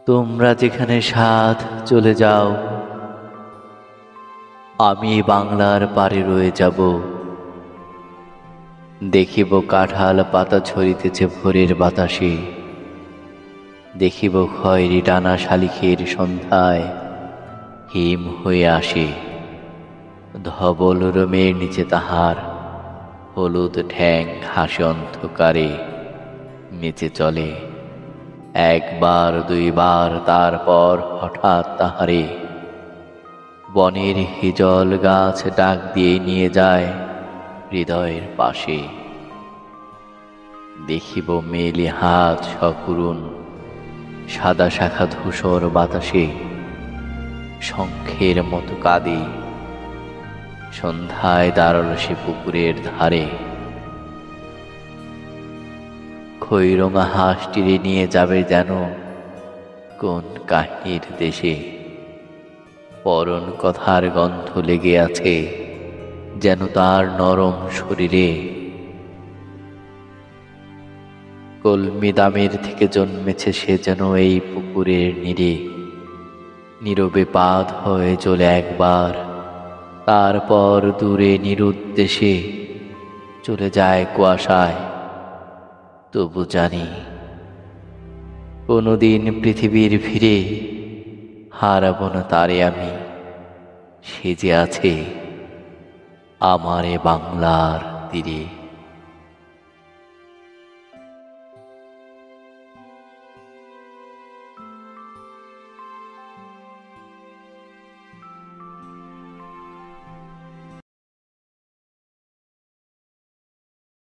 তোমরা যেখানে সাধ চলে যাও, আমি বাংলার পারে রয়ে যাব। দেখিব কাঁঠাল পাতা ছড়িতেছে ভোরের বাতাসে, দেখিব খয়েরি টানা শালিখের সন্ধ্যায় হিম হয়ে আসে। ধবল রোমের নিচে তাহার হলুদ ঠ্যাং হাসে অন্ধকারে নিচে চলে। একবার দুইবার, তারপর হঠাৎ তাহারে বনের হিজল গাছ ডাক দিয়ে নিয়ে যায় হৃদয়ের পাশে। দেখিব মেলি হাত সকরুণ সাদা শাখা ধূসর বাতাসে শঙ্খের মতো কাঁদে। সন্ধ্যায় দাঁড়াল সে পুকুরের ধারে, খৈরঙা হাঁসটিরে নিয়ে যাবে যেন কোন কাহিনীর দেশে। পরন কথার গন্ধ লেগে আছে যেন তার নরম শরীরে। কলমি দামের থেকে জন্মেছে সে যেন এই পুকুরের নীরে। নীরবে পাদ হয়ে চলে একবার, তারপর দূরে নিরুদ্দেশে চলে যায় কুয়াশায়। তবু জানি কোনোদিন পৃথিবীর ভিড়ে হারাব না তারে আমি। সে যে আছে আমার এ বাংলার তীরে।